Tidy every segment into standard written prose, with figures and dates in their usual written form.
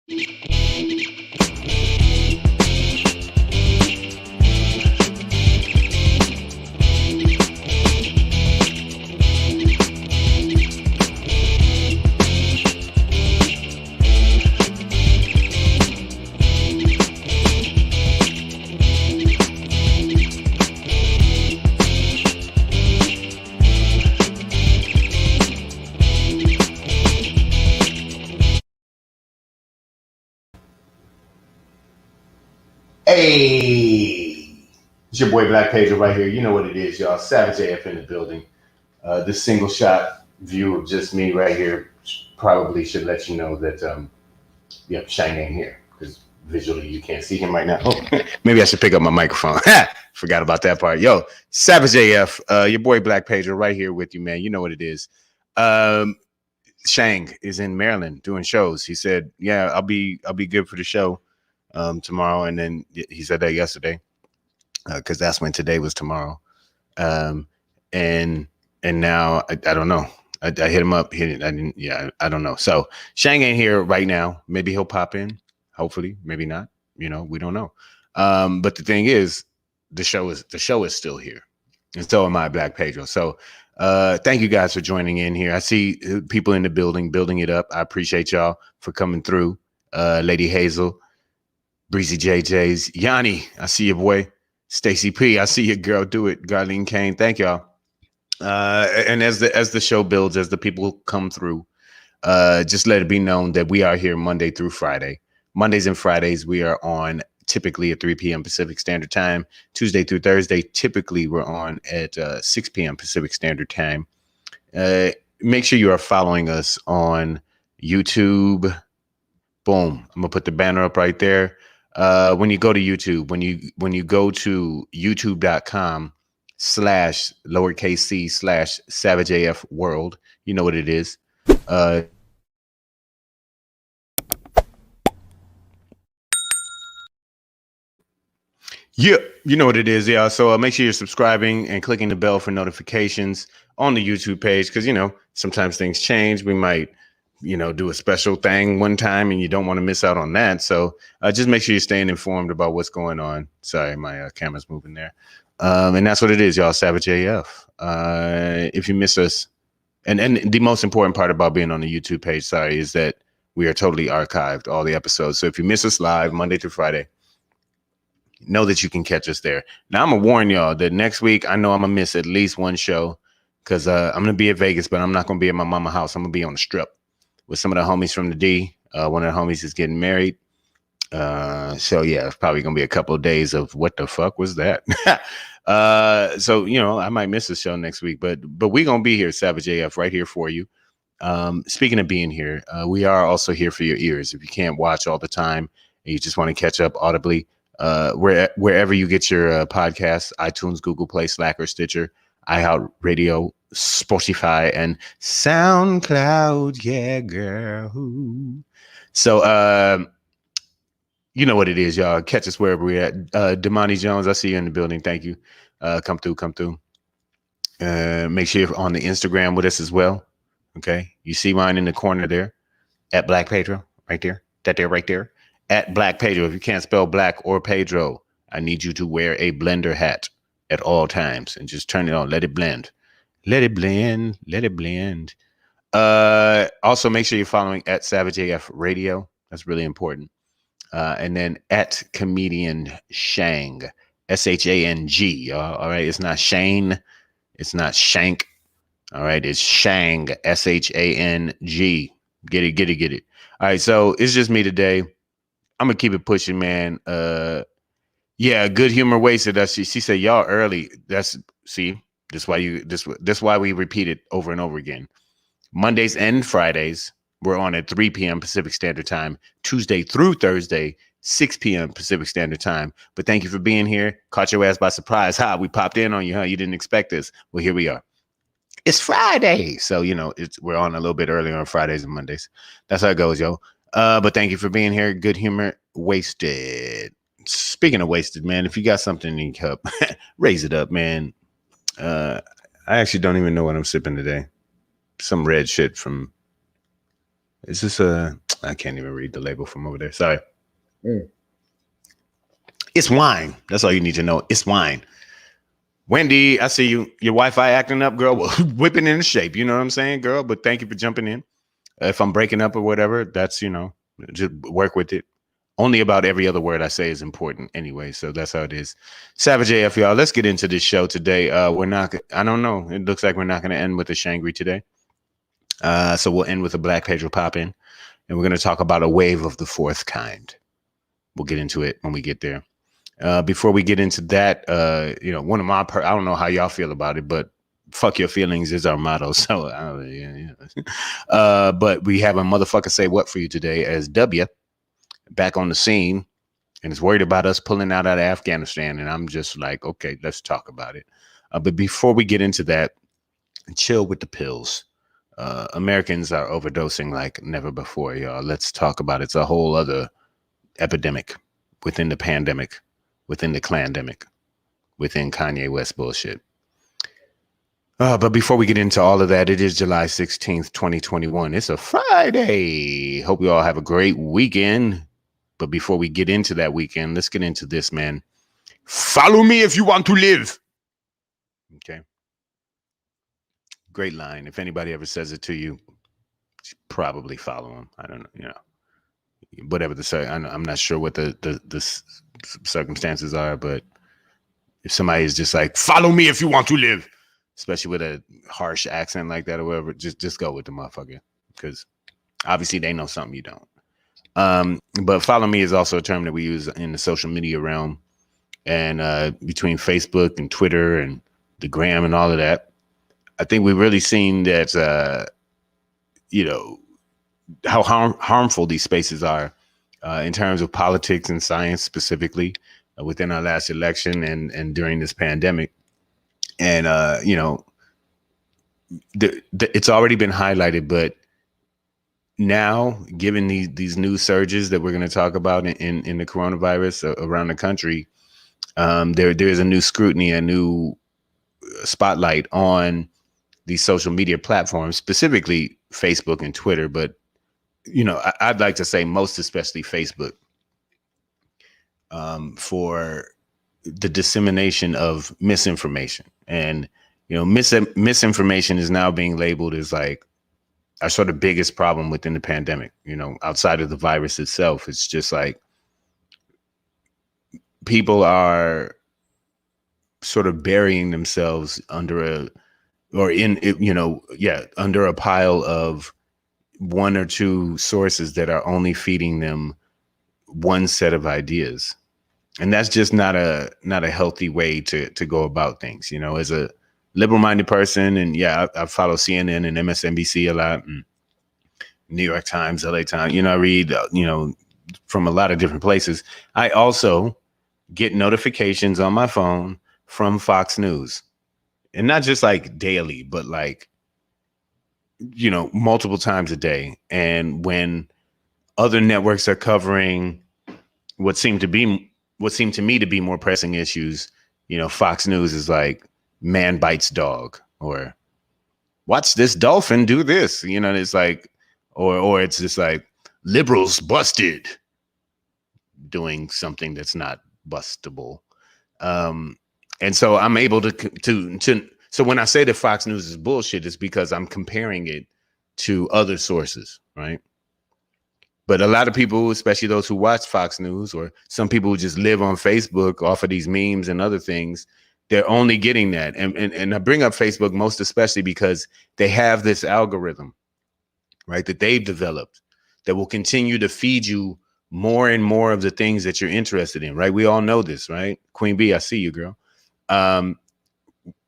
Hey, it's your boy Black Pedro right here. You know what it is, y'all. Savage AF in the building. This single shot view of just me right here probably should let you know that, yep, Shang ain't here because visually you can't see him right now. Oh, maybe I should pick up my microphone. Forgot about that part. Yo, Savage AF, your boy Black Pedro right here with you, man. You know what it is. Shang is in Maryland doing shows. He said, "Yeah, I'll be good for the show tomorrow," and then he said that yesterday because that's when today was tomorrow. And now I don't know. I hit him up. I didn't. Yeah, I don't know. So Shang ain't here right now. Maybe he'll pop in. Hopefully, maybe not. You know, we don't know. But the thing is, the show is still here, and so am I, Black Pedro. So thank you guys for joining in here. I see people in the building it up. I appreciate y'all for coming through. Lady Hazel, Breezy JJ's, Yanni, I see your boy. Stacy P, I see your girl. Do it. Garlene Kane, thank y'all. And as the show builds, as the people come through, just let it be known that we are here Monday through Friday. Mondays and Fridays we are on typically at 3 p.m. Pacific Standard Time. Tuesday through Thursday, typically we're on at 6 p.m. Pacific Standard Time. Make sure you are following us on YouTube. Boom. I'm gonna put the banner up right there. When you go to YouTube, when you go to youtube.com/c/SavageAF World, you know what it is. Yeah, you know what it is, yeah. So make sure you're subscribing and clicking the bell for notifications on the YouTube page because, you know, sometimes things change. We might, you know, do a special thing one time and you don't want to miss out on that. So just make sure you're staying informed about what's going on. Sorry, my camera's moving there. And that's what it is, y'all. Savage AF. If you miss us, and the most important part about being on the YouTube page, sorry, is that we are totally archived, all the episodes. So if you miss us live Monday through Friday, know that you can catch us there. Now, I'm going to warn y'all that next week, I know I'm going to miss at least one show because I'm going to be at Vegas, but I'm not going to be at my mama's house. I'm going to be on the Strip with some of the homies from the D. One of the homies is getting married. So, yeah, it's probably going to be a couple of days of what the fuck was that? So, you know, I might miss the show next week, but we're going to be here, Savage AF, right here for you. Speaking of being here, we are also here for your ears. If you can't watch all the time and you just want to catch up audibly, wherever you get your podcasts, iTunes, Google Play, Slacker, Stitcher, iHeartRadio, Spotify, and SoundCloud. Yeah, girl. So, you know what it is, y'all. Catch us wherever we're at. Damani Jones, I see you in the building. Thank you. Come through. Make sure you're on the Instagram with us as well. Okay. You see mine in the corner there at Black Pedro right there. That there, right there. At Black Pedro. If you can't spell Black or Pedro, I need you to wear a blender hat at all times and just turn it on. Let it blend. Let it blend. Let it blend. Also, make sure you're following at Savage AF Radio. That's really important. And then at Comedian Shang, SHANG. All right. It's not Shane. It's not Shank. All right. It's Shang, SHANG. Get it. All right. So it's just me today. I'm gonna keep it pushing, man. Yeah, Good Humor Wasted. She said y'all early. That's why we repeat it over and over again. Mondays and Fridays we're on at 3 p.m. Pacific Standard Time. Tuesday through Thursday, 6 p.m. Pacific Standard Time. But thank you for being here. Caught your ass by surprise. We popped in on you, huh? You didn't expect this. Well, here we are. It's Friday, so you know we're on a little bit earlier on Fridays and Mondays. That's how it goes, yo. But thank you for being here. Good Humor Wasted. Speaking of wasted, man, if you got something in your cup, raise it up, man. I actually don't even know what I'm sipping today. Some red shit from. Is this I can't even read the label from over there. Sorry. Mm. It's wine. That's all you need to know. It's wine. Wendy, I see you. Your Wi-Fi acting up, girl. Well, whipping into shape. You know what I'm saying, girl? But thank you for jumping in. If I'm breaking up or whatever, that's, just work with it. Only about every other word I say is important anyway. So that's how it is. Savage AF, y'all. Let's get into this show today. We're not, I don't know. It looks like we're not going to end with a SHANGRY today. So we'll end with a Black Pedro pop-in. And we're going to talk about a wave of the fourth kind. We'll get into it when we get there. Before we get into that, one of my, I don't know how y'all feel about it, but fuck your feelings is our motto. So, but we have a motherfucker say what for you today as W back on the scene and is worried about us pulling out of Afghanistan. And I'm just like, okay, let's talk about it. But before we get into that, chill with the pills. Americans are overdosing like never before, y'all. Let's talk about it. It's a whole other epidemic within the pandemic, within the clandemic, within Kanye West bullshit. But before we get into all of that, it is July 16th, 2021. It's a Friday. Hope you all have a great weekend. But before we get into that weekend, let's get into this, man. Follow me if you want to live. Okay. Great line. If anybody ever says it to you, probably follow him. I don't know, whatever I'm not sure what the circumstances are, but if somebody is just like, follow me if you want to live, especially with a harsh accent like that or whatever, just go with the motherfucker, because obviously they know something you don't. But follow me is also a term that we use in the social media realm, and between Facebook and Twitter and the gram and all of that, I think we've really seen that, how harmful these spaces are in terms of politics and science, specifically within our last election and during this pandemic. And, it's already been highlighted, but now, given these new surges that we're going to talk about in the coronavirus around the country, there's a new scrutiny, a new spotlight on these social media platforms, specifically Facebook and Twitter. But, I'd like to say most especially Facebook, for the dissemination of misinformation. And, misinformation is now being labeled as like our sort of biggest problem within the pandemic, outside of the virus itself. It's just like people are sort of burying themselves under under a pile of one or two sources that are only feeding them one set of ideas. And that's just not a healthy way to go about things, as a liberal-minded person. And I follow CNN and MSNBC a lot, and New York Times, LA Times, I read, from a lot of different places. I also get notifications on my phone from Fox News, and not just like daily, but like, multiple times a day. And when other networks are covering what seem to me to be more pressing issues, Fox News is like, man bites dog, or watch this dolphin do this, it's like, or it's just like, liberals busted doing something that's not bustable. And so I'm able to so when I say that Fox News is bullshit, it's because I'm comparing it to other sources, right? But a lot of people, especially those who watch Fox News, or some people who just live on Facebook off of these memes and other things, they're only getting that. And I bring up Facebook most especially because they have this algorithm, right, that they've developed that will continue to feed you more and more of the things that you're interested in, right? We all know this, right? Queen B, I see you, girl.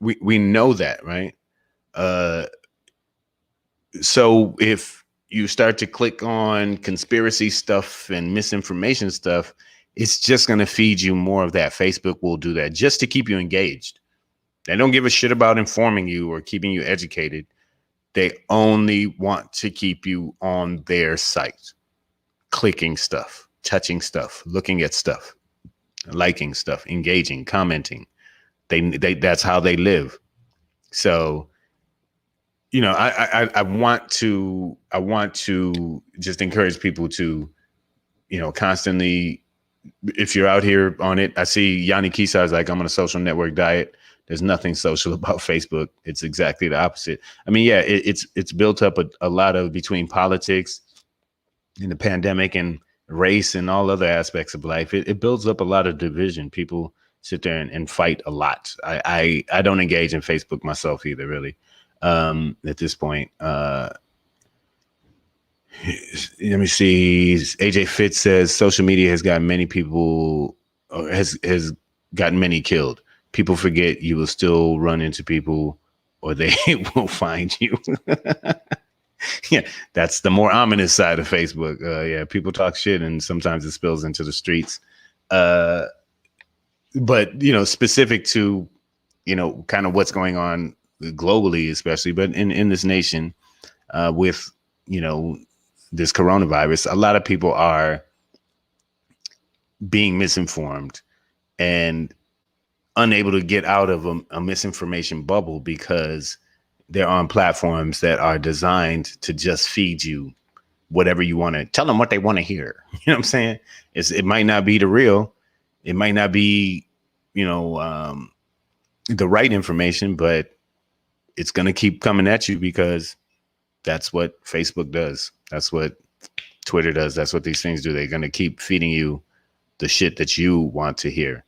We know that, right? So if you start to click on conspiracy stuff and misinformation stuff, it's just going to feed you more of that. Facebook will do that just to keep you engaged. They don't give a shit about informing you or keeping you educated. They only want to keep you on their site, clicking stuff, touching stuff, looking at stuff, liking stuff, engaging, commenting. They that's how they live. So, I want to just encourage people to, constantly, if you're out here on it. I see Yanni Kisa is like, I'm on a social network diet. There's nothing social about Facebook. It's exactly the opposite. I mean, yeah, it's built up a lot of between politics and the pandemic and race and all other aspects of life. It builds up a lot of division. People sit there and fight a lot. I don't engage in Facebook myself either, really. At this point, let me see. AJ Fitz says social media has gotten many people, or has gotten many killed. People forget you will still run into people, or they will find you. Yeah, that's the more ominous side of Facebook. Yeah, people talk shit, and sometimes it spills into the streets. But specific to kind of what's going on globally, especially, but in this nation, with this coronavirus, a lot of people are being misinformed and unable to get out of a misinformation bubble because they're on platforms that are designed to just feed you whatever you want to tell them what they want to hear. You know what I'm saying? It might not be the real, it might not be, the right information, but it's going to keep coming at you because that's what Facebook does. That's what Twitter does. That's what these things do. They're going to keep feeding you the shit that you want to hear.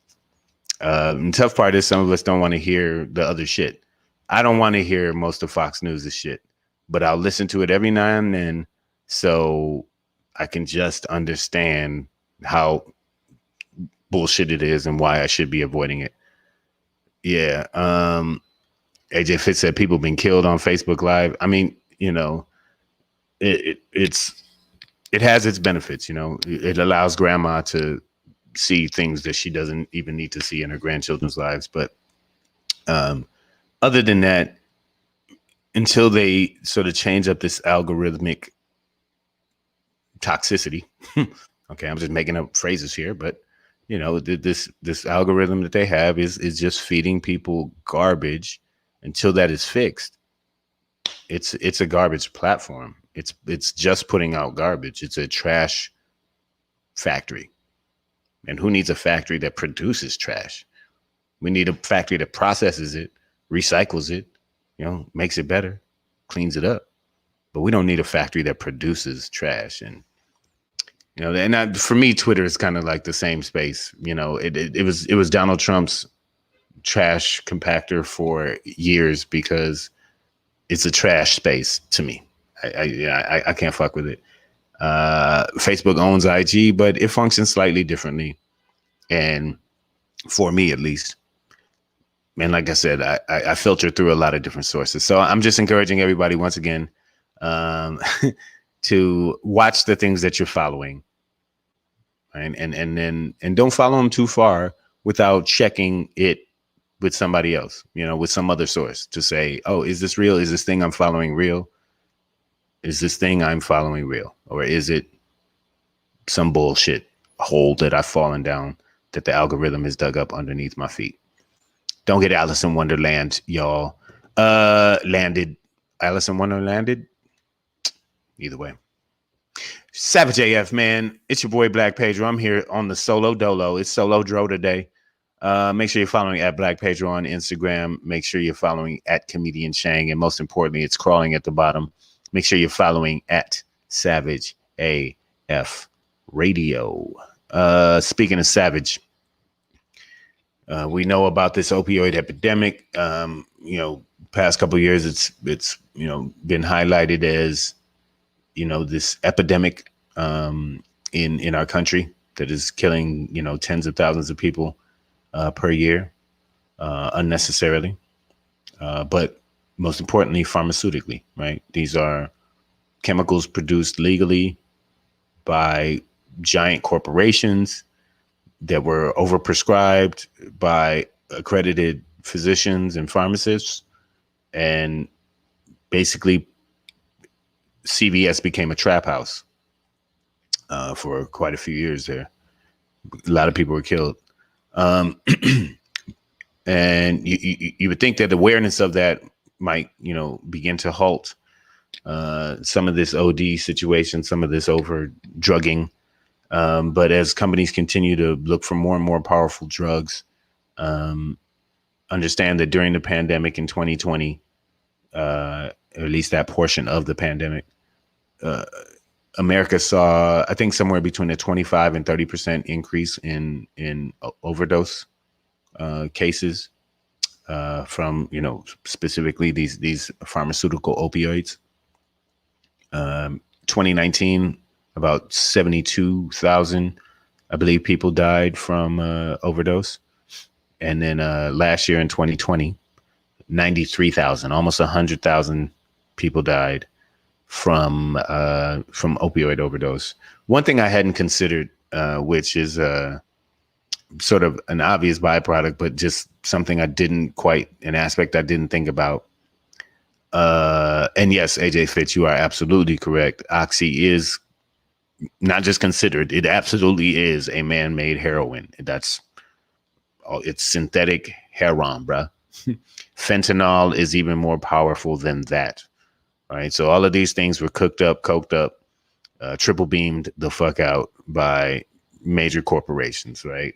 The tough part is some of us don't want to hear the other shit. I don't want to hear most of Fox News' shit, but I'll listen to it every now and then so I can just understand how bullshit it is and why I should be avoiding it. Yeah. AJ Fitz said people been killed on Facebook Live. I mean, it has its benefits. It allows grandma to see things that she doesn't even need to see in her grandchildren's lives. But other than that, until they sort of change up this algorithmic toxicity, okay, I'm just making up phrases here, but this algorithm that they have is just feeding people garbage until that is fixed. It's a garbage platform. It's just putting out garbage. It's a trash factory. And who needs a factory that produces trash? We need a factory that processes it, recycles it, makes it better, cleans it up. But we don't need a factory that produces trash. And for me, Twitter is kind of like the same space. It was Donald Trump's trash compactor for years because it's a trash space to me. I can't fuck with it. Facebook owns IG, but it functions slightly differently. And for me, at least. And like I said, I filter through a lot of different sources. So I'm just encouraging everybody once again to watch the things that you're following. Right? And don't follow them too far without checking it with somebody else, with some other source to say, oh, is this real? Is this thing I'm following real? Is this thing I'm following real? Or is it some bullshit hole that I've fallen down that the algorithm has dug up underneath my feet? Don't get Alice in Wonderland, y'all. Landed. Alice in Wonderlanded? Either way. Savage AF, man. It's your boy Black Pedro. I'm here on the Solo Dolo. It's Solo Dro today. Make sure you're following at Black Pedro on Instagram. Make sure you're following at Comedian Shang. And most importantly, it's crawling at the bottom. Make sure you're following at Savage AF Radio. Speaking of Savage, we know about this opioid epidemic. Past couple of years, it's been highlighted as this epidemic in our country that is killing tens of thousands of people per year unnecessarily, but most importantly, pharmaceutically. Right, these are chemicals produced legally by giant corporations that were overprescribed by accredited physicians and pharmacists. And basically, CVS became a trap house for quite a few years there. A lot of people were killed. And you would think that awareness of that might, begin to halt some of this OD situation, some of this over drugging. But as companies continue to look for more and more powerful drugs, understand that during the pandemic in 2020, or at least that portion of the pandemic, America saw, I think, somewhere between a 25 and 30% increase in overdose cases from, specifically these pharmaceutical opioids. 2019, about 72,000, I believe, people died from overdose. And then last year in 2020, 93,000, almost 100,000 people died from opioid overdose. One thing I hadn't considered, which is sort of an obvious byproduct, but just something an aspect I didn't think about. And yes, AJ Fitz, you are absolutely correct. Oxy is not just considered, it absolutely is a man-made heroin. It's synthetic heroin, bruh. Fentanyl is even more powerful than that. Right. So all of these things were coked up, triple beamed the fuck out by major corporations. Right.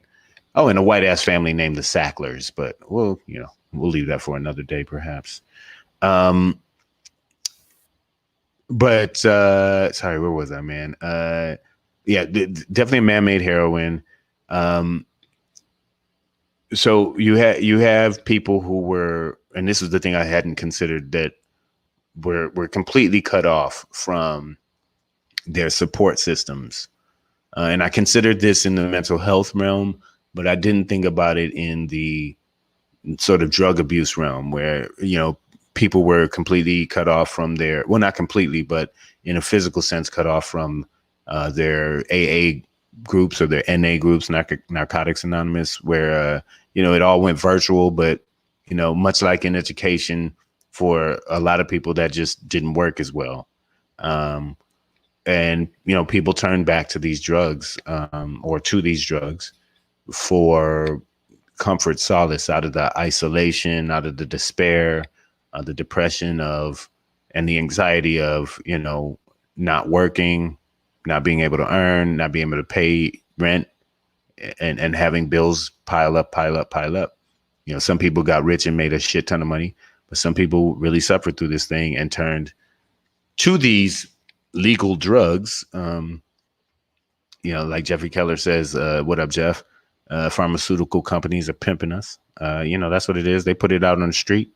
Oh, and a white ass family named the Sacklers. But we'll leave that for another day, perhaps. But sorry, where was I, man? Yeah, definitely a man-made heroin. So you have people who were, and this is the thing I hadn't considered, that were completely cut off from their support systems. And I considered this in the mental health realm, but I didn't think about it in the sort of drug abuse realm where, people were completely cut off from not completely, but in a physical sense, cut off from their AA groups or their NA groups, Narcotics Anonymous, where, it all went virtual, but, much like in education, for a lot of people that just didn't work as well. And, people turned back to these drugs or to these drugs for comfort, solace out of the isolation, out of the despair, the depression and the anxiety of, not working, not being able to earn, not being able to pay rent and having bills pile up. Some people got rich and made a shit ton of money, but some people really suffered through this thing and turned to these legal drugs. Like Jeffrey Keller says, what up, Jeff? Pharmaceutical companies are pimping us. That's what it is. They put it out on the street.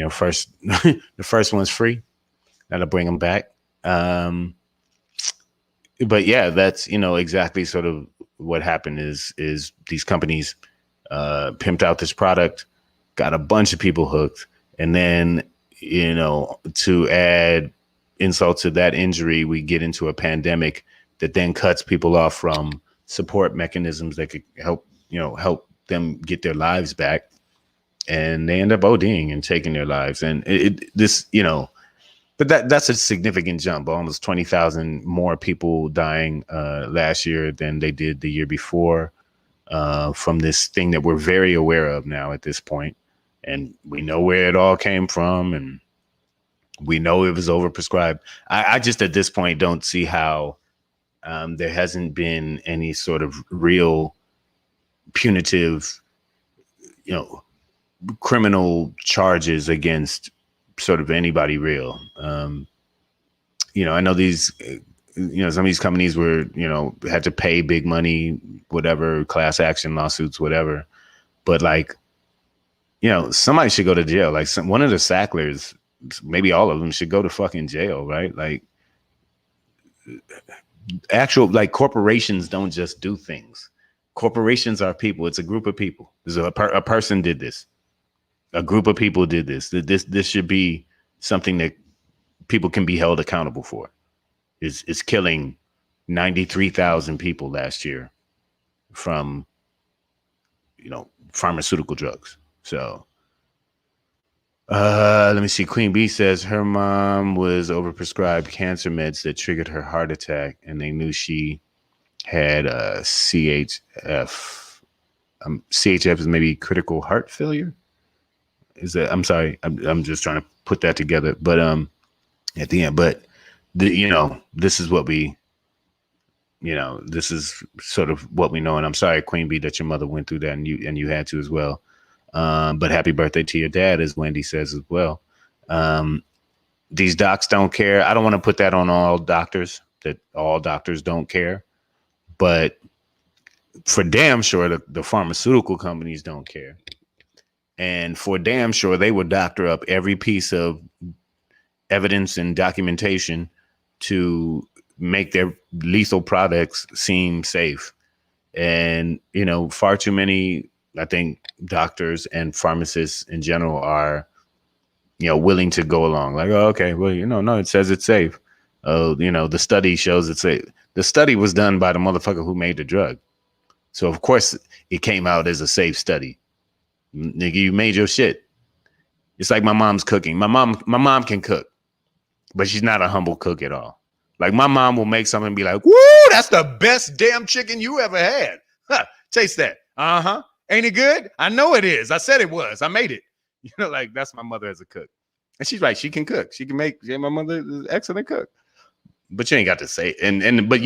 First, the first one's free. That'll bring them back. But yeah, that's, exactly sort of what happened is these companies pimped out this product, got a bunch of people hooked. And then, to add insult to that injury, we get into a pandemic that then cuts people off from support mechanisms that could help them get their lives back. And they end up ODing and taking their lives. And but that's a significant jump. Almost 20,000 more people dying last year than they did the year before from this thing that we're very aware of now at this point. And we know where it all came from, and we know it was overprescribed. I just at this point don't see how there hasn't been any sort of real punitive, criminal charges against sort of anybody real. I know these, some of these companies were, had to pay big money, whatever, class action lawsuits, whatever. But like, somebody should go to jail. Like one of the Sacklers, maybe all of them should go to fucking jail, right? Like corporations don't just do things. Corporations are people. It's a group of people. There's a person did this. A group of people did this. This should be something that people can be held accountable for. Is killing 93,000 people last year from, pharmaceutical drugs. So let me see. Queen Bee says her mom was overprescribed cancer meds that triggered her heart attack, and they knew she had CHF. CHF is maybe critical heart failure. Is that, I'm sorry, I'm just trying to put that together. But at the end, but this is what we, this is sort of what we know. And I'm sorry, Queen Bee, that your mother went through that, and you had to as well. But happy birthday to your dad, as Wendy says as well. These docs don't care. I don't want to put that on all doctors, that all doctors don't care, but for damn sure the pharmaceutical companies don't care. And for damn sure they would doctor up every piece of evidence and documentation to make their lethal products seem safe. And, far too many, I think, doctors and pharmacists in general are, willing to go along like, oh, okay, well, no, it says it's safe. Oh, the study shows it's safe. The study was done by the motherfucker who made the drug. So of course it came out as a safe study. Nigga, you made your shit. It's like my mom's cooking. My mom can cook, but she's not a humble cook at all. Like my mom will make something and be like, woo, that's the best damn chicken you ever had. Huh, taste that. Uh-huh. Ain't it good? I know it is. I said it was. I made it. Like that's my mother as a cook. And she's right. She can cook. She can make, my mother is an excellent cook. But you ain't got to say it. But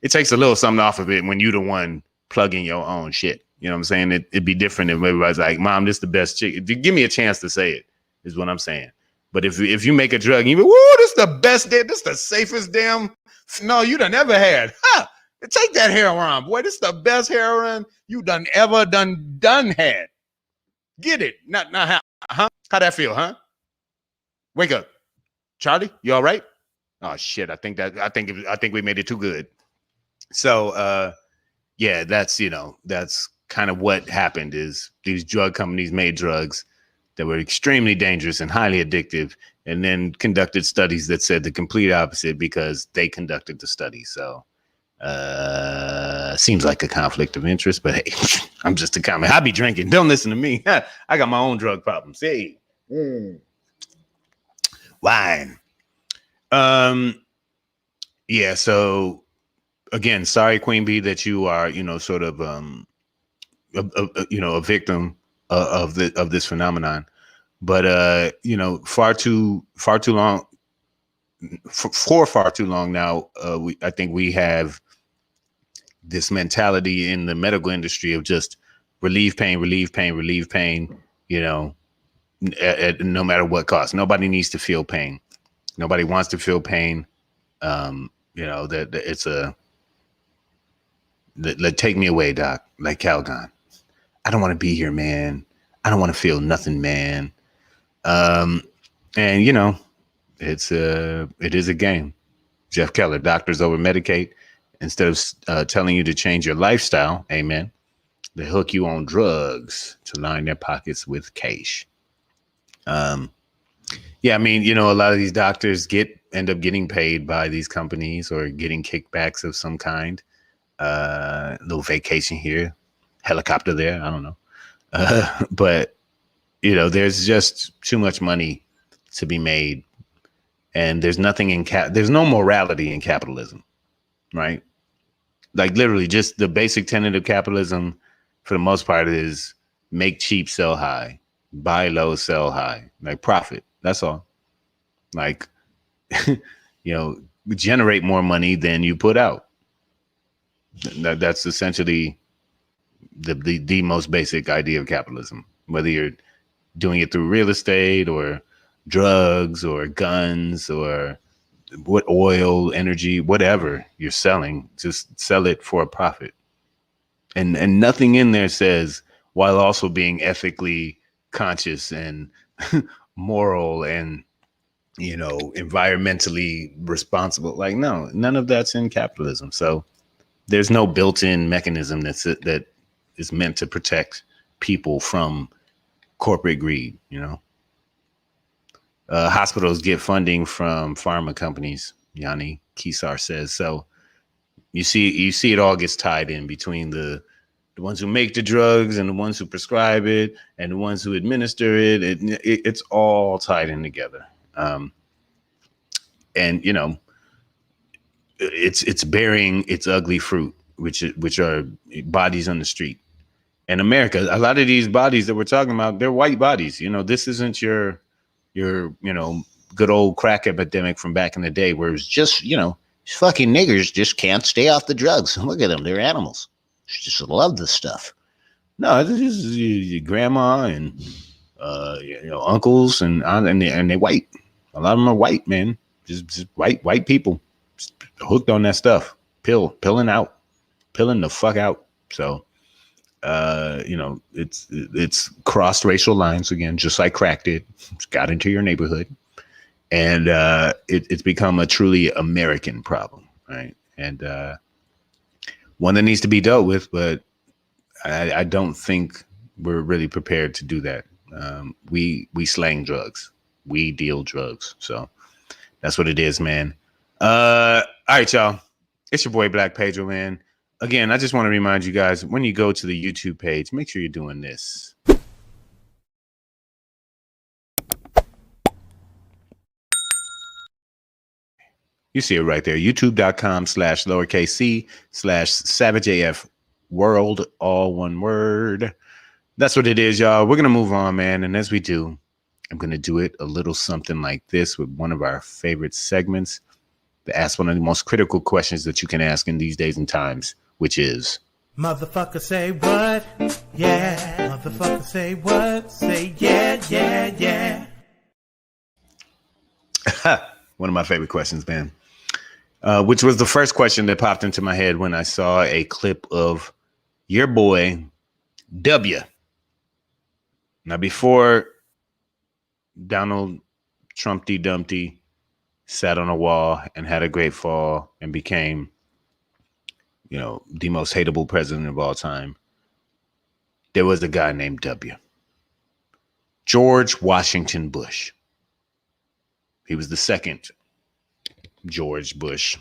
it takes a little something off of it when you the one plugging your own shit. You know what I'm saying? It'd be different if everybody's like, Mom, this is the best chicken. Give me a chance to say it, is what I'm saying. But if you make a drug and you go, woo, this is the best damn, this is the safest damn, no, you done ever had. Huh? Take that heroin, boy. This is the best heroin you done ever done had. Get it. Not how, huh? How that feel, huh? Wake up. Charlie, you all right? Oh shit. I think we made it too good. So yeah, that's kind of what happened. Is these drug companies made drugs that were extremely dangerous and highly addictive, and then conducted studies that said the complete opposite because they conducted the study. So seems like a conflict of interest, but hey, I'm just a comment. I be drinking. Don't listen to me. I got my own drug problems. Hey, wine. Yeah. So again, sorry, Queen Bee, that you are, sort of, a victim of this phenomenon. But far too long for far too long now. I think we have this mentality in the medical industry of just relieve pain, at no matter what cost. Nobody needs to feel pain. Nobody wants to feel pain. That it's take me away, doc, like Calgon. I don't want to be here, man. I don't want to feel nothing, man. And it is a game. Jeff Keller, doctors over medicate instead of telling you to change your lifestyle. Amen. They hook you on drugs to line their pockets with cash. Yeah, I mean, a lot of these doctors end up getting paid by these companies or getting kickbacks of some kind. Little vacation here, helicopter there. I don't know. But there's just too much money to be made, and there's nothing there's no morality in capitalism, right? Like literally just the basic tenet of capitalism for the most part is make cheap, sell high, buy low, sell high, like profit. That's all. Like, generate more money than you put out. That's essentially the most basic idea of capitalism, whether you're doing it through real estate or drugs or guns or what oil, energy, whatever you're selling, just sell it for a profit. And nothing in there says while also being ethically conscious and moral and environmentally responsible. Like, no, none of that's in capitalism. So there's no built-in mechanism that is meant to protect people from corporate greed. Hospitals get funding from pharma companies, Yanni Kisar says. So you see it all gets tied in between the ones who make the drugs and the ones who prescribe it and the ones who administer it. It's all tied in together. And it's bearing its ugly fruit, which are bodies on the street. And America, a lot of these bodies that we're talking about, they're white bodies. This isn't your good old crack epidemic from back in the day where it was just, these fucking niggers just can't stay off the drugs. Look at them. They're animals. They just love this stuff. No, this is your grandma and uncles and they white. A lot of them are white, man. Just white people just hooked on that stuff. Pilling the fuck out. So it's crossed racial lines again, just like crack did. It's got into your neighborhood. And it's become a truly American problem, right? And one that needs to be dealt with, but I don't think we're really prepared to do that. We slang drugs. We deal drugs. So that's what it is, man. All right, y'all. It's your boy Black Pedro, man. Again, I just want to remind you guys, when you go to the YouTube page, make sure you're doing this. You see it right there. YouTube.com/c/SavageAF world, all one word. That's what it is, y'all. We're going to move on, man. And as we do, I'm going to do it a little something like this with one of our favorite segments to ask one of the most critical questions that you can ask in these days and times, which is, motherfucker, say what? Yeah. Motherfucker, say what? Say yeah. One of my favorite questions, man. Which was the first question that popped into my head when I saw a clip of your boy, W. Now, before Donald Trumpty Dumpty sat on a wall and had a great fall and became, the most hateable president of all time, there was a guy named W. George Washington Bush. He was the second George Bush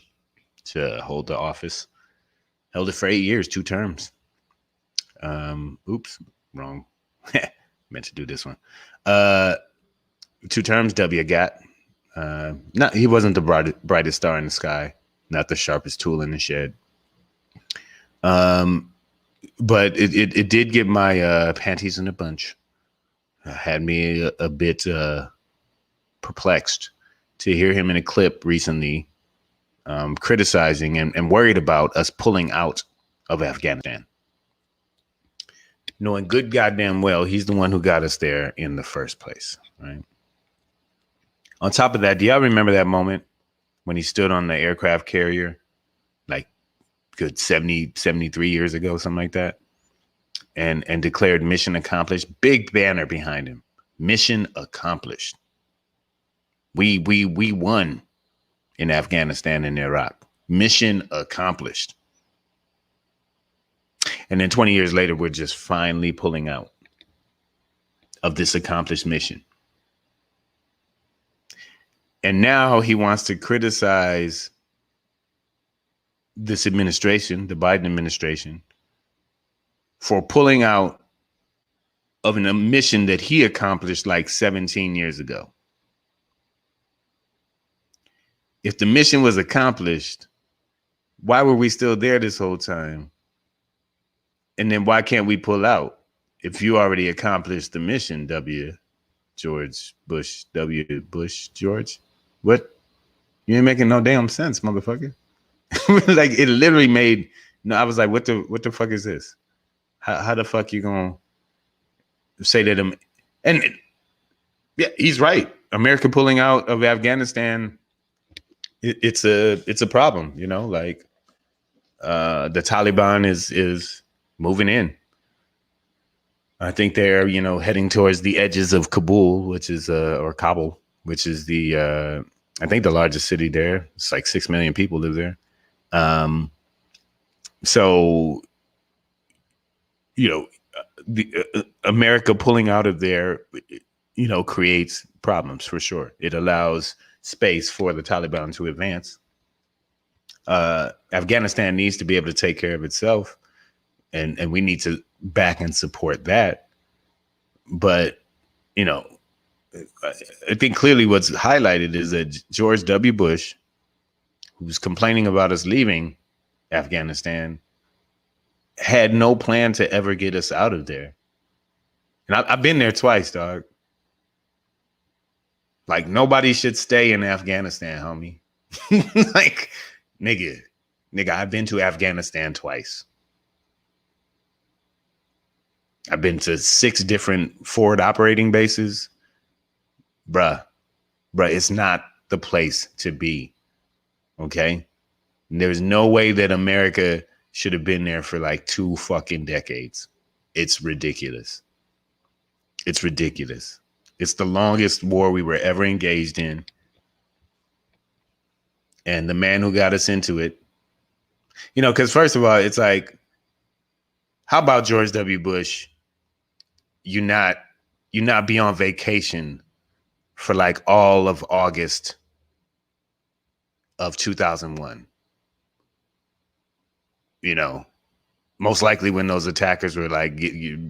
to hold the office. Held it for 8 years, 2 terms. Oops, wrong. Meant to do this one. 2 terms W got. He wasn't the brightest star in the sky, not the sharpest tool in the shed. But it did get my panties in a bunch. Had me a bit perplexed to hear him in a clip recently criticizing and worried about us pulling out of Afghanistan. Knowing good goddamn well he's the one who got us there in the first place, right? On top of that, do y'all remember that moment when he stood on the aircraft carrier, like good 70, 73 years ago, something like that, and declared mission accomplished? Big banner behind him. Mission accomplished. We won in Afghanistan and Iraq. Mission accomplished. And then 20 years later, we're just finally pulling out of this accomplished mission. And now he wants to criticize this administration, the Biden administration, for pulling out of a mission that he accomplished like 17 years ago. If the mission was accomplished, why were we still there this whole time? And then why can't we pull out if you already accomplished the mission, W. George Bush, W. Bush, George? What? You ain't making no damn sense, motherfucker. Like, it literally made, I was like, what the fuck is this? How the fuck you gonna say that? And yeah, he's right. America pulling out of Afghanistan, it's a problem, like the Taliban is moving in. I think they're, heading towards the edges of Kabul, which is or Kabul, which is the I think the largest city there. It's like 6 million people live there. So, the America pulling out of there, creates problems for sure. It allows space for the Taliban to advance. Afghanistan needs to be able to take care of itself, and we need to back and support that. But, I think clearly what's highlighted is that George W. Bush, who's complaining about us leaving Afghanistan, had no plan to ever get us out of there. And I've been there twice, dog. Like, nobody should stay in Afghanistan, homie. Like, nigga, I've been to Afghanistan twice. I've been to 6 different forward operating bases. Bruh, it's not the place to be. Okay? There's no way that America should have been there for like 2 fucking decades. It's ridiculous. It's ridiculous. It's the longest war we were ever engaged in. And the man who got us into it, you know, because first of all, it's like, how about George W. Bush? You not be on vacation for like all of August of 2001. You know, most likely when those attackers were like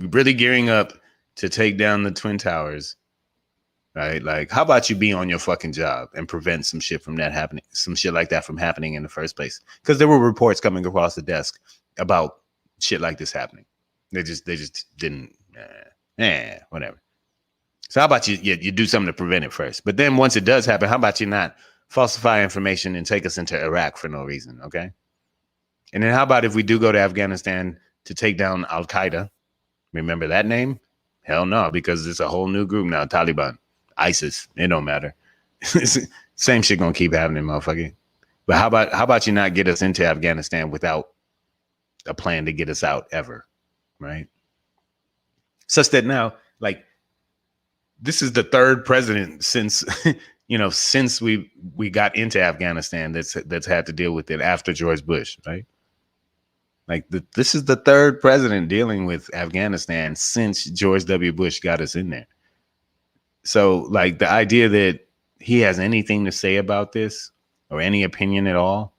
really gearing up to take down the Twin Towers, right? Like, how about you be on your fucking job and prevent some shit from that happening, some shit like that from happening in the first place? Because there were reports coming across the desk about shit like this happening. They just didn't, whatever. So how about you do something to prevent it first? But then once it does happen, how about you not falsify information and take us into Iraq for no reason, okay? And then how about if we do go to Afghanistan to take down Al-Qaeda? Remember that name? Hell no, because it's a whole new group now, Taliban, ISIS, it don't matter. Same shit gonna keep happening, motherfucker. But how about you not get us into Afghanistan without a plan to get us out ever, right? Such that now, like, this is the 3rd president since since we got into Afghanistan that's had to deal with it after George Bush, right? Like, this is the 3rd president dealing with Afghanistan since George W. Bush got us in there. So, like, the idea that he has anything to say about this or any opinion at all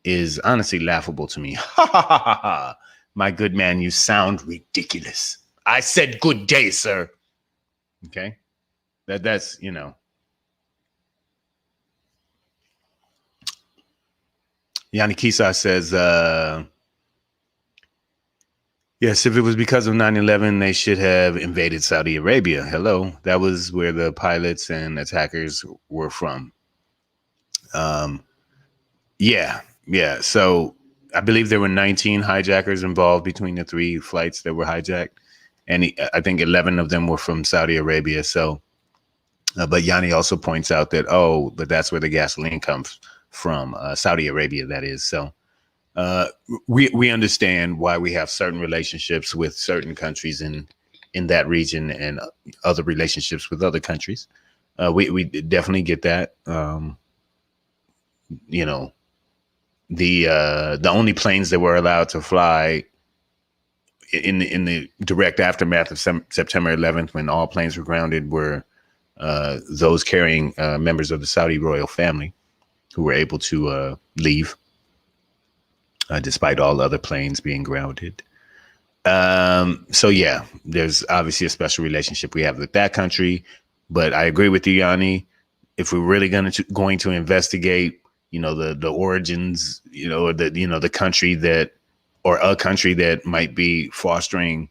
is honestly laughable to me. Ha ha ha ha ha! My good man, you sound ridiculous. I said good day, sir. Okay, that's Yanni Kisa says, yes, if it was because of 9/11, they should have invaded Saudi Arabia. Hello, that was where the pilots and attackers were from. Yeah. So I believe there were 19 hijackers involved between the 3 flights that were hijacked, and I think 11 of them were from Saudi Arabia. So, but Yanni also points out that but that's where the gasoline comes from, Saudi Arabia, that is. So. We understand why we have certain relationships with certain countries in that region and other relationships with other countries. We definitely get that. The only planes that were allowed to fly in the direct aftermath of September 11th, when all planes were grounded, were those carrying members of the Saudi royal family who were able to leave. Despite all other planes being grounded. So yeah, there's obviously a special relationship we have with that country. But I agree with you, Yanni. If we're really going to investigate, the origins, the country that, or a country that might be fostering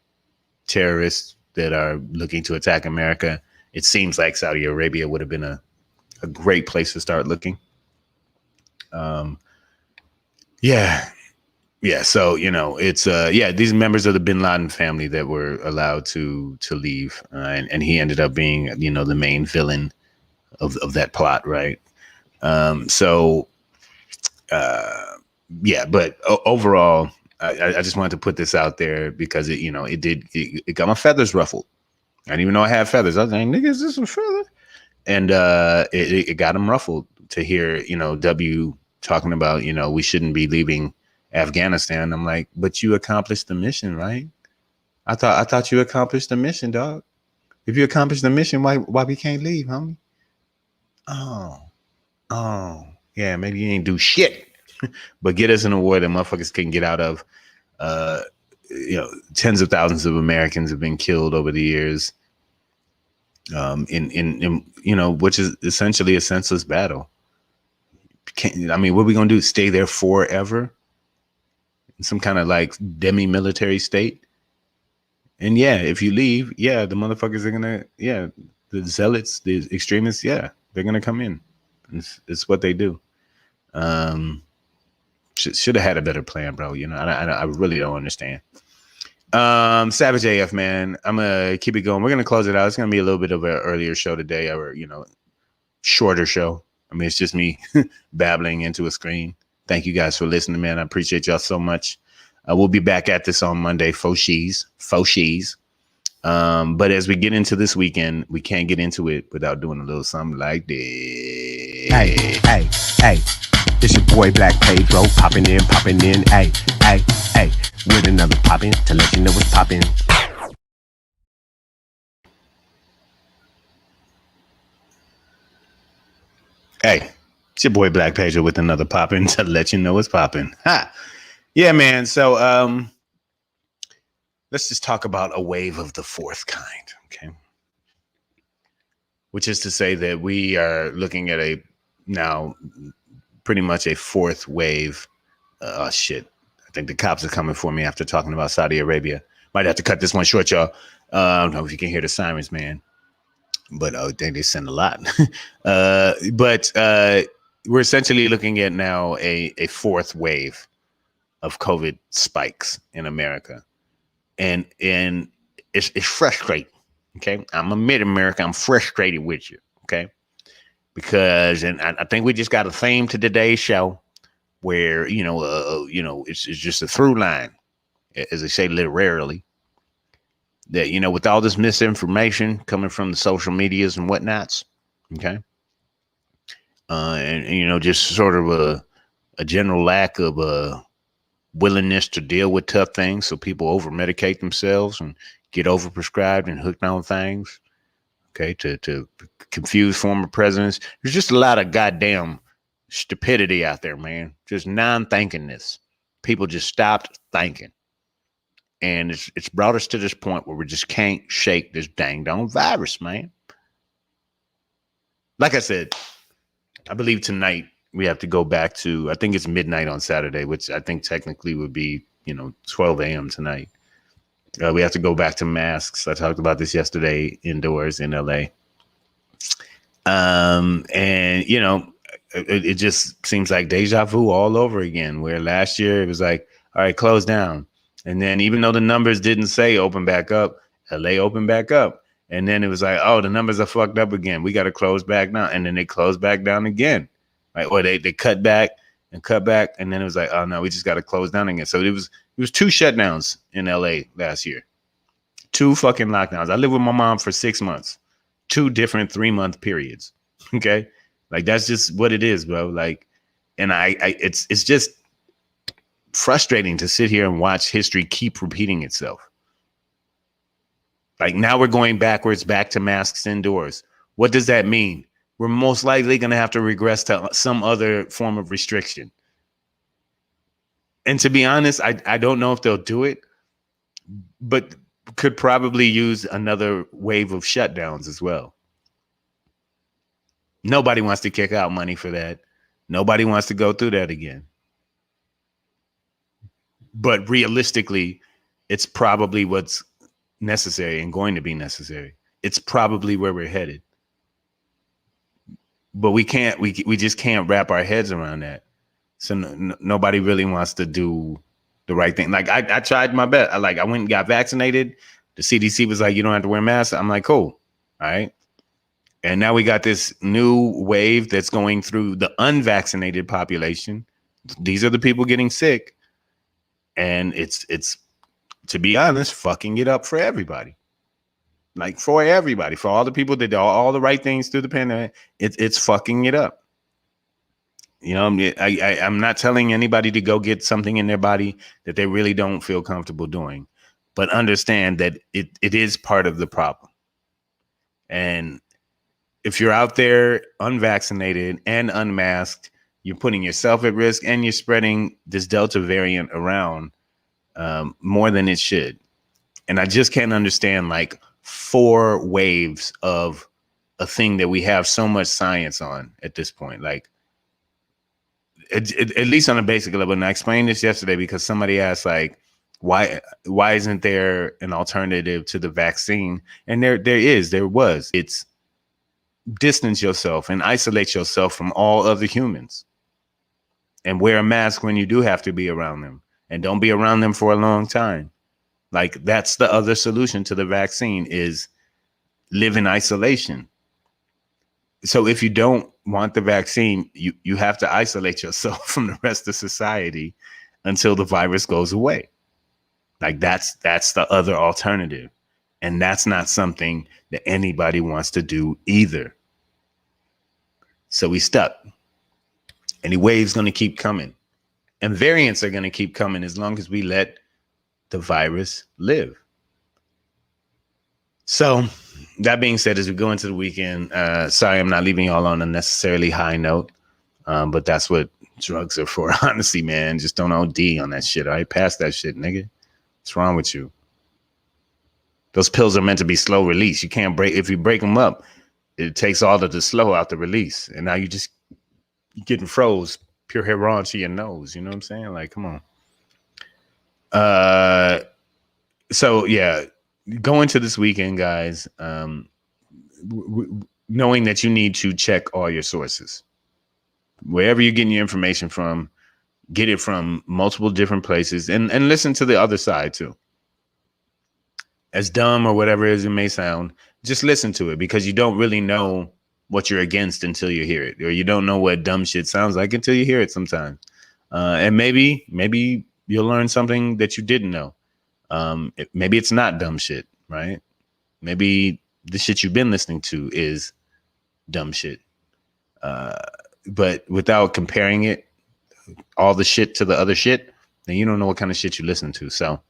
terrorists that are looking to attack America, it seems like Saudi Arabia would have been a great place to start looking. Yeah. So, it's, these members of the bin Laden family that were allowed to leave. And he ended up being, the main villain of that plot. Right. But overall, I just wanted to put this out there because it got my feathers ruffled. I didn't even know I had feathers. I was like, nigga, is this a feather? And it got him ruffled to hear, W talking about, we shouldn't be leaving Afghanistan. I'm like, but you accomplished the mission, right? I thought you accomplished the mission, dog. If you accomplished the mission, why we can't leave, homie? Oh, yeah, maybe you ain't do shit, but get us in a war that motherfuckers can get out of. Tens of thousands of Americans have been killed over the years. In which is essentially a senseless battle. What are we gonna do? Stay there forever? some kind of like demi-military state. And yeah, if you leave, yeah, the motherfuckers are gonna, yeah, the zealots, the extremists, yeah, they're gonna come in. It's what they do. Should have had a better plan, bro. You know, I really don't understand. Savage AF, man, I'm gonna keep it going. We're gonna close it out. It's gonna be a little bit of an earlier show today, or shorter show. I mean, it's just me babbling into a screen. Thank you guys for listening, man. I appreciate y'all so much. We'll be back at this on Monday. Faux shees. But as we get into this weekend, we can't get into it without doing a little something like this. Hey. It's your boy Black Pedro, popping in, hey, with another poppin' to let you know what's poppin'. Hey, it's your boy Black Pedro with another poppin' to let you know what's poppin'. Ha! Yeah, man. So let's just talk about a wave of the fourth kind, okay? Which is to say that we are looking at now pretty much a fourth wave. Shit. I think the cops are coming for me after talking about Saudi Arabia. Might have to cut this one short, y'all. I don't know if you can hear the sirens, man. But I think they send a lot. But we're essentially looking at now a fourth wave of COVID spikes in America. And it's frustrating. Okay. I'm a mid-America. I'm frustrated with you. Okay. Because, and I think we just got a theme to today's show where, it's just a through line, as they say literarily, that, with all this misinformation coming from the social medias and whatnots. Okay. And just sort of a general lack of willingness to deal with tough things. So people over medicate themselves and get overprescribed and hooked on things. Okay, to confuse former presidents. There's just a lot of goddamn stupidity out there, man. Just non-thinkingness. People just stopped thinking. And it's brought us to this point where we just can't shake this dang-dong virus, man. Like I said, I believe tonight we have to go back to, I think it's midnight on Saturday, which I think technically would be, 12 a.m. tonight. We have to go back to masks. I talked about this yesterday indoors in LA. And, it just seems like deja vu all over again, where last year it was like, all right, close down. And then even though the numbers didn't say open back up, LA opened back up. And then it was like, oh, the numbers are fucked up again. We got to close back down. And then they closed back down again. Right? Or they cut back. And then it was like, oh, no, we just got to close down again. So it was 2 shutdowns in LA last year. 2 fucking lockdowns. I lived with my mom for 6 months. 2 different 3-month periods. Okay. Like, that's just what it is, bro. Like, and it's just frustrating to sit here and watch history keep repeating itself. Like, now we're going backwards, back to masks indoors. What does that mean? We're most likely going to have to regress to some other form of restriction. And to be honest, I don't know if they'll do it, but could probably use another wave of shutdowns as well. Nobody wants to kick out money for that. Nobody wants to go through that again. But realistically, it's probably what's necessary and going to be necessary. It's probably where we're headed. But we just can't wrap our heads around that. So nobody really wants to do the right thing. Like, I tried my best. I went and got vaccinated. The CDC was like, you don't have to wear masks. I'm like, cool. All right. And now we got this new wave that's going through the unvaccinated population. These are the people getting sick. And it's to be honest, fucking it up for everybody. Like, for everybody, for all the people that do all the right things through the pandemic, it's fucking it up. I'm not telling anybody to go get something in their body that they really don't feel comfortable doing, but understand that it is part of the problem. And if you're out there unvaccinated and unmasked, you're putting yourself at risk and you're spreading this Delta variant around more than it should. And I just can't understand, like, 4 waves of a thing that we have so much science on at this point. Like, at least on a basic level. And I explained this yesterday because somebody asked, like, why isn't there an alternative to the vaccine? And there was. It's distance yourself and isolate yourself from all other humans, and wear a mask when you do have to be around them, and don't be around them for a long time. Like, that's the other solution to the vaccine, is live in isolation. So if you don't want the vaccine, you have to isolate yourself from the rest of society until the virus goes away. Like, that's the other alternative. And that's not something that anybody wants to do either. So we stuck. And the wave's going to keep coming. And variants are going to keep coming as long as we let the virus live. So that being said, as we go into the weekend, sorry, I'm not leaving y'all on a necessarily high note, but that's what drugs are for. Honestly, man, just don't OD on that shit. All right, pass that shit, nigga. What's wrong with you? Those pills are meant to be slow release. You can't break. If you break them up, it takes all of the slow out the release. And now you just getting froze, pure heroin to your nose. You know what I'm saying? Like, come on. So yeah, go into this weekend, guys, knowing that you need to check all your sources. Wherever you're getting your information from, get it from multiple different places, and listen to the other side too. As dumb or whatever it may sound, just listen to it, because you don't really know what you're against until you hear it, or you don't know what dumb shit sounds like until you hear it sometimes. And maybe you'll learn something that you didn't know. Maybe it's not dumb shit, right? Maybe the shit you've been listening to is dumb shit. But without comparing it, all the shit to the other shit, then you don't know what kind of shit you listen to. So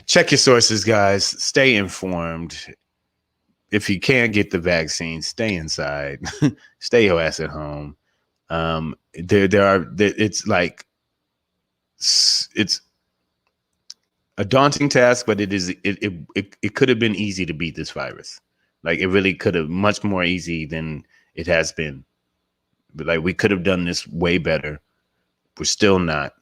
check your sources, guys. Stay informed. If you can't get the vaccine, stay inside. Stay your ass at home. It's a daunting task, but it could have been easy to beat this virus. Like, it really could have, much more easy than it has been. But like, we could have done this way better. We're still not.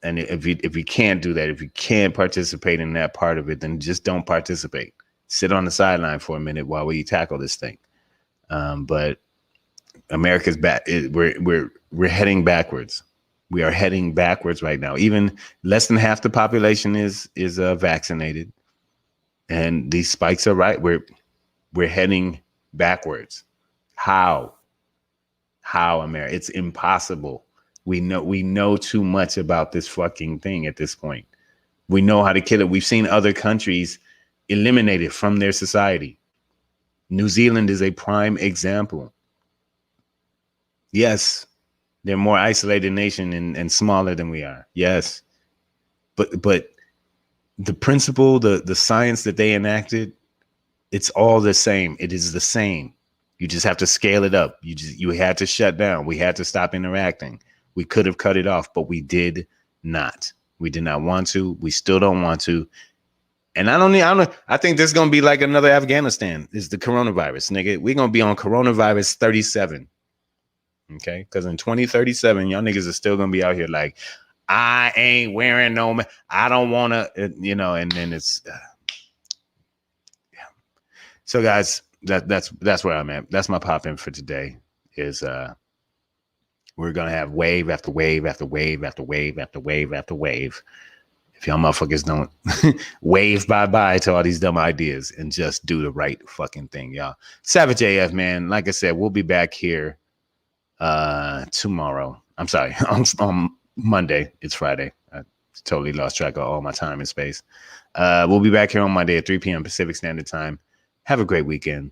And if you can't do that, if you can't participate in that part of it, then just don't participate. Sit on the sideline for a minute while we tackle this thing. But America's back. We're heading backwards. We are heading backwards right now. Even less than half the population is vaccinated, and these spikes are right. We're heading backwards. How, America? It's impossible. We know too much about this fucking thing at this point. We know how to kill it. We've seen other countries eliminate it from their society. New Zealand is a prime example. Yes, they're a more isolated nation and smaller than we are. Yes, but the principle, the science that they enacted, it's all the same. It is the same. You just have to scale it up. You had to shut down. We had to stop interacting. We could have cut it off, but we did not. We did not want to. We still don't want to. And I think this is going to be like another Afghanistan. Is the coronavirus, nigga. We're going to be on coronavirus 37. Okay? Because in 2037, y'all niggas are still going to be out here like, I ain't wearing no, I don't want to, and then it's, yeah. So guys, that's where I'm at. That's my pop in for today is, we're going to have wave after wave after wave after wave after wave after wave. If y'all motherfuckers don't wave bye-bye to all these dumb ideas and just do the right fucking thing, y'all. Savage AF, man. Like I said, we'll be back here tomorrow. I'm sorry, on Monday. It's Friday. I totally lost track of all my time and space. We'll be back here on Monday at 3 p.m. Pacific Standard Time. Have a great weekend.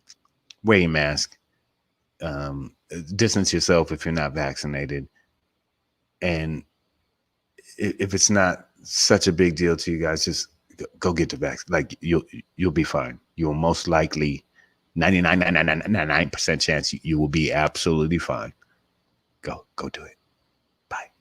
Wear your mask. Distance yourself if you're not vaccinated. And if it's not such a big deal to you guys, just go get the vaccine. Like, you'll be fine. You'll most likely 99% chance you will be absolutely fine. Go do it. Bye.